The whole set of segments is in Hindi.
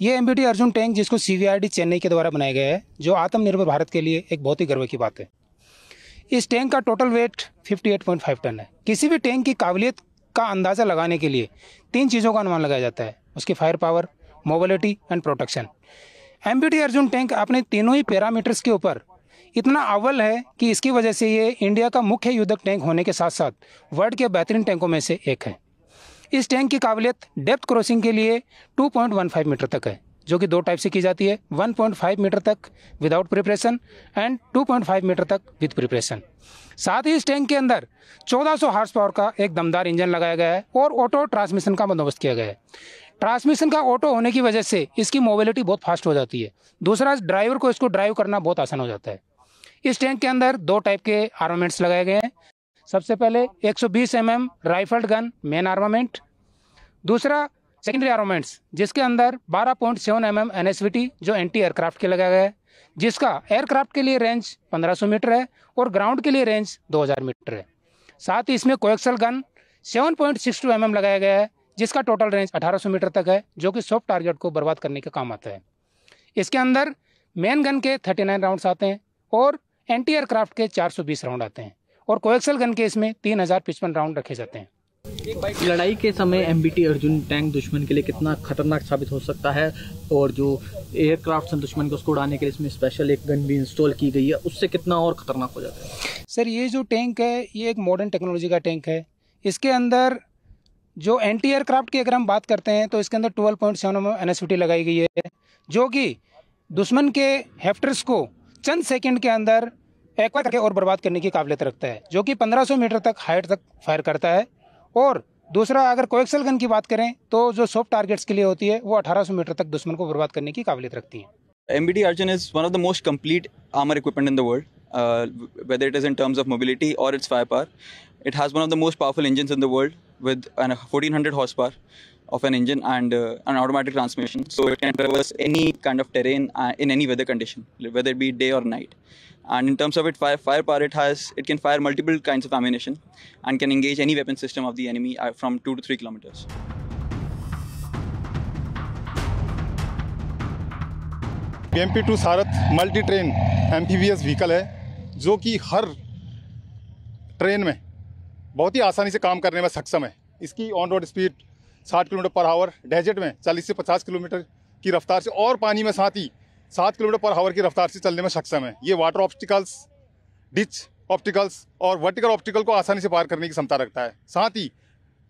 ये एमबीटी अर्जुन टैंक जिसको सीवीआरडी चेन्नई के द्वारा बनाया गया है, जो आत्मनिर्भर भारत के लिए एक बहुत ही गर्व की बात है। इस टैंक का टोटल वेट 58.5 टन है। किसी भी टैंक की काबिलियत का अंदाज़ा लगाने के लिए 3 चीज़ों का अनुमान लगाया जाता है, उसकी fire power, mobility and protection. MBT Arjun tank अपने तीनों ही पैरामीटर्स के ऊपर इतना अव्वल है कि इसकी वजह से ये इंडिया का मुख्य युद्धक टैंक होने के साथ साथ वर्ल्ड के बेहतरीन टैंकों में से एक है। इस टैंक की काबिलियत डेप्थ क्रॉसिंग के लिए 2.15 मीटर तक है, जो कि 2 टाइप से की जाती है, 1.5 मीटर तक विदाउट प्रिपरेशन एंड 2.5 मीटर तक विद प्रिपरेशन। साथ ही इस टैंक के अंदर 1400 हार्स पावर का एक दमदार इंजन लगाया गया है और ऑटो ट्रांसमिशन का बंदोबस्त किया गया है। ट्रांसमिशन का ऑटो होने की वजह से इसकी मोबिलिटी बहुत फास्ट हो जाती है। दूसरा, ड्राइवर को इसको ड्राइव करना बहुत आसान हो जाता है। इस टैंक के अंदर 2 टाइप के आर्मामेंट्स लगाए गए हैं। सबसे पहले 120 mm rifled gun main armament, दूसरा सेकेंडरी आर्मामेंट्स जिसके अंदर 12.7 mm NSVT जो एंटी एयरक्राफ्ट के लगाया गया है, जिसका एयरक्राफ्ट के लिए रेंज 1500 मीटर है और ग्राउंड के लिए रेंज 2000 मीटर है। साथ ही इसमें कोएक्सल गन 7.62 mm लगाया गया है, जिसका टोटल रेंज 1800 मीटर तक है, जो कि सॉफ्ट टारगेट को बर्बाद करने के काम आता है। इसके अंदर मेन गन के 39 राउंड्स आते हैं और एंटी एयरक्राफ्ट के 420 राउंड आते हैं और कोएक्सल गन के इसमें 3055 राउंड रखे जाते हैं। लड़ाई के समय एमबीटी अर्जुन टैंक दुश्मन के लिए कितना खतरनाक साबित हो सकता है, और जो एयरक्राफ्ट हैं दुश्मन को उसको उड़ाने के लिए इसमें स्पेशल एक गन भी इंस्टॉल की गई है, उससे कितना और खतरनाक हो जाता है? सर, ये जो टैंक है ये एक मॉडर्न टेक्नोलॉजी का टैंक है। इसके अंदर जो एंटी एयरक्राफ्ट की अगर हम बात करते हैं तो इसके अंदर 12.7 mm NSVT लगाई गई है, जो कि दुश्मन के हेफ्टर्स को चंद सेकंड के अंदर एक्वा करके और बर्बाद करने की काबिलियत रखता है, जो कि 1500 मीटर तक हाइट तक फायर करता है। और दूसरा, अगर कोएक्सल गन की बात करें तो जो सॉफ्ट टारगेट्स के लिए होती है वो 1800 मीटर तक दुश्मन को बर्बाद करने की काबिलियत रखती है। MBT Arjun is one of the most complete armor equipment in the world, whether it is in terms of mobility or its firepower. It has one of the most powerful engines in the world with 1400 horsepower of an engine and an automatic transmission, so it can traverse any kind of terrain in any weather condition, whether it be day or night. And in terms of its firepower, it can fire multiple kinds of ammunition and can engage any weapon system of the enemy from 2 to 3 kilometers. BMP-2 Sarath multi train amphibious vehicle है, जो कि हर ट्रेन में बहुत ही आसानी से काम करने में सक्षम है। इसकी on road speed 60 kilometre per hour, desert में 40 से 50 किलोमीटर की रफ्तार से और पानी में साथ ही 7 किलोमीटर पर आवर की रफ्तार से चलने में सक्षम है। ये वाटर ऑब्स्टिकल्स, डिच ऑब्स्टिकल्स और वर्टिकल ऑब्स्टिकल को आसानी से पार करने की क्षमता रखता है। साथ ही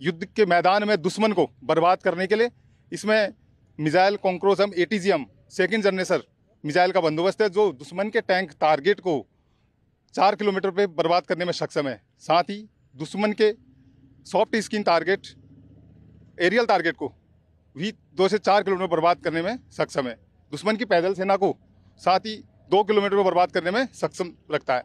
युद्ध के मैदान में दुश्मन को बर्बाद करने के लिए इसमें मिसाइल कॉन्क्रोजम ATGM सेकेंड जनरेशन मिसाइल का बंदोबस्त है, जो दुश्मन के टैंक टारगेट को 4 किलोमीटर पे बर्बाद करने में सक्षम है। साथ ही दुश्मन के soft skin target, aerial target को भी 2 से 4 किलोमीटर बर्बाद करने में सक्षम है। दुश्मन की पैदल सेना को साथ ही 2 किलोमीटर में बर्बाद करने में सक्षम रखता है।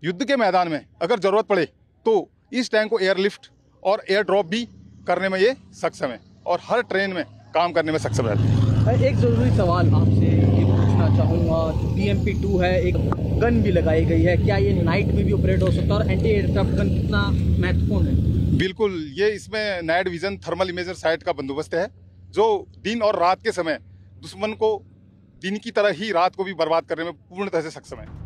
युद्ध के मैदान में अगर ज़रूरत पड़े तो इस टैंक को एयरलिफ्ट और एयर ड्रॉप भी करने में ये सक्षम है और हर ट्रेन में काम करने में सक्षम रहता है। एक ज़रूरी सवाल आपसे ये पूछना चाहूँगा, जो BMP-2 है, एक गन भी लगाई गई है, क्या ये नाइट में भी ऑपरेट हो सकता है और एंटी एयरक्राफ्ट गन कितना महत्वपूर्ण है? बिल्कुल, ये इसमें night vision thermal imager site का बंदोबस्त है, जो दिन और रात के समय दुश्मन को दिन की तरह ही रात को भी बर्बाद करने में पूर्णतः से सक्षम है।